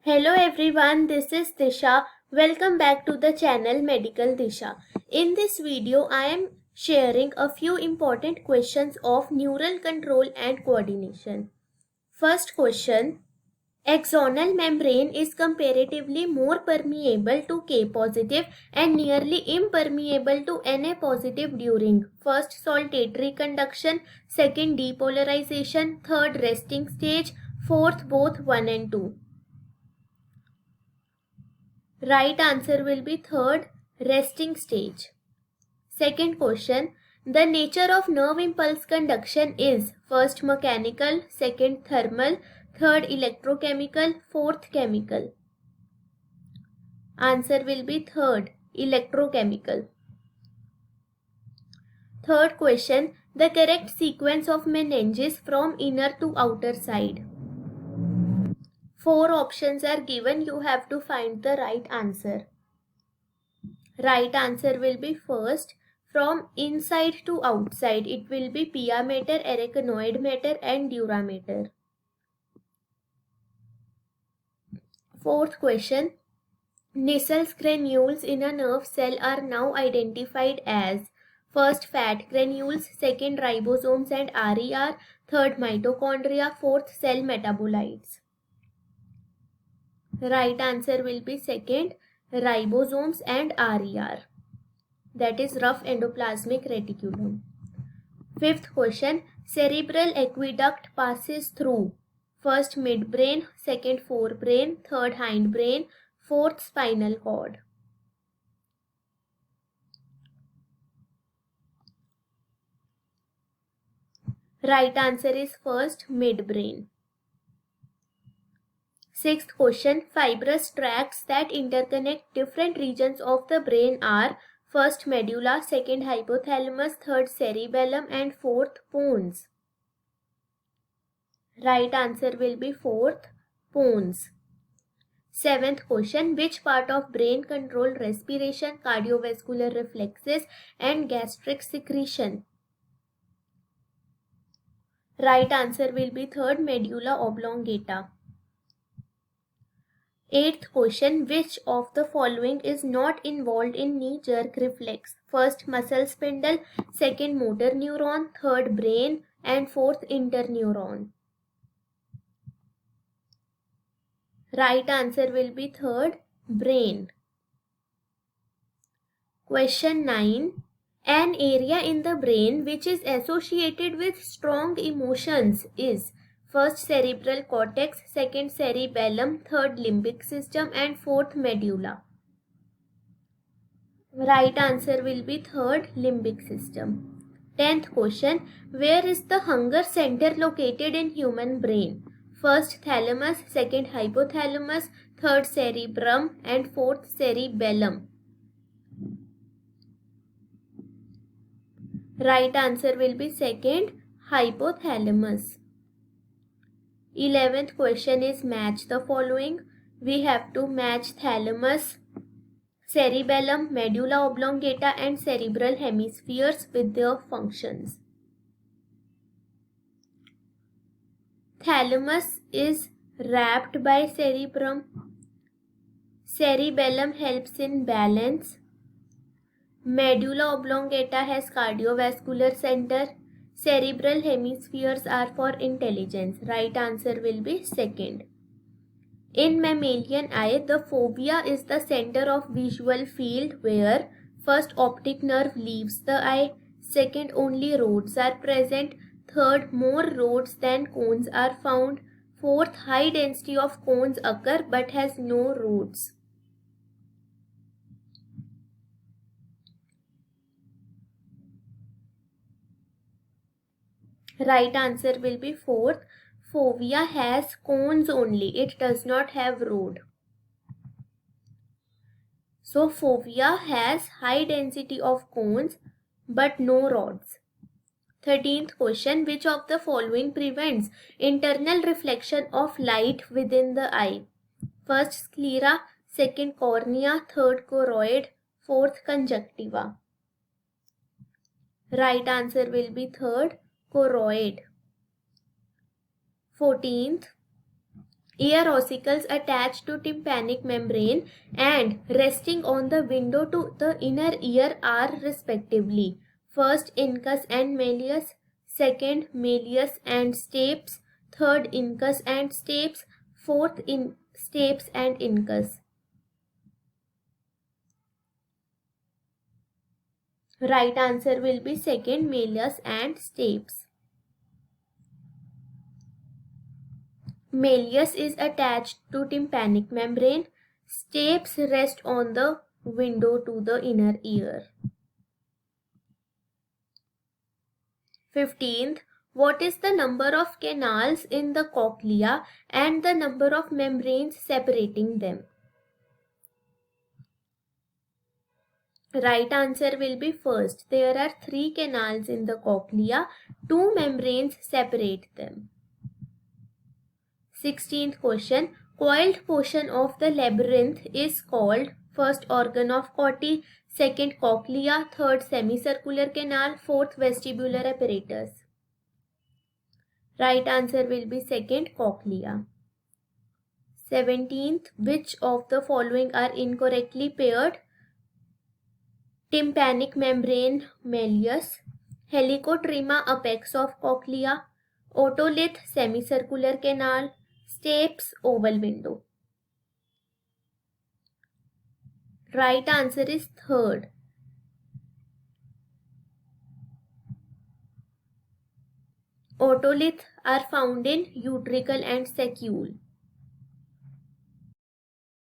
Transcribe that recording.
Hello everyone, this is Disha. Welcome back to the channel Medical Disha. In this video, I am sharing a few important questions of neural control and coordination. First question. Axonal membrane is comparatively more permeable to K positive and nearly impermeable to Na positive during first saltatory conduction, second depolarization, third resting stage, fourth both 1 and 2. Right answer will be third, resting stage. Second question. The nature of nerve impulse conduction is first mechanical, second thermal, third electrochemical, fourth chemical. Answer will be third, electrochemical. Third question. The correct sequence of meninges from inner to outer side. Four options are given. You have to find the right answer. Right answer will be first, from inside to outside. It will be pia mater, arachnoid mater and dura mater. Fourth question. Nissls granules in a nerve cell are now identified as first fat granules, second ribosomes and RER, third mitochondria, fourth cell metabolites. Right answer will be second, ribosomes and RER. That is rough endoplasmic reticulum. Fifth question. Cerebral aqueduct passes through first midbrain, second forebrain, third hindbrain, fourth spinal cord. Right answer is first midbrain. Sixth question. Fibrous tracts that interconnect different regions of the brain are first medulla, second hypothalamus, third cerebellum and fourth pons. Right answer will be fourth, pons. Seventh question. Which part of brain control respiration, cardiovascular reflexes and gastric secretion? Right answer will be third, medulla oblongata. Eighth question. Which of the following is not involved in knee jerk reflex? First muscle spindle, second motor neuron, third brain and fourth interneuron. Right answer will be third, brain. Question 9. An area in the brain which is associated with strong emotions is first cerebral cortex, second cerebellum, third limbic system and fourth medulla. Right answer will be third, limbic system. 10th question. Where is the hunger center located in human brain? First thalamus, second hypothalamus, third cerebrum and fourth cerebellum. Right answer will be second, hypothalamus. 11th question is match the following. We have to match thalamus, cerebellum, medulla oblongata and cerebral hemispheres with their functions. Thalamus is wrapped by cerebrum. Cerebellum helps in balance. Medulla oblongata has cardiovascular center. Cerebral hemispheres are for intelligence. Right answer will be second. In mammalian eye, the fovea is the center of visual field where first optic nerve leaves the eye, second only rods are present, third more rods than cones are found, fourth high density of cones occur but has no rods. Right answer will be fourth. Fovea has cones only. It does not have rod. So fovea has high density of cones but no rods. 13th question. Which of the following prevents internal reflection of light within the eye? First sclera, second cornea, third choroid, fourth conjunctiva. Right answer will be third, choroid. 14th. Ear ossicles attached to tympanic membrane and resting on the window to the inner ear are respectively: first incus and malleus, second malleus and stapes, third incus and stapes, fourth in stapes and incus. Right answer will be second, malleus and stapes. Malleus is attached to tympanic membrane. Stapes rest on the window to the inner ear. 15th, what is the number of canals in the cochlea and the number of membranes separating them? Right answer will be first. There are 3 canals in the cochlea. 2 membranes separate them. 16th question. Coiled portion of the labyrinth is called first organ of Corti, second cochlea, third semicircular canal, fourth vestibular apparatus. Right answer will be second, cochlea. 17th, which of the following are incorrectly paired? Tympanic membrane, malleus, helicotrema, apex of cochlea, otolith, semicircular canal, stapes, oval window. Right answer is third. Otolith are found in utricle and saccule.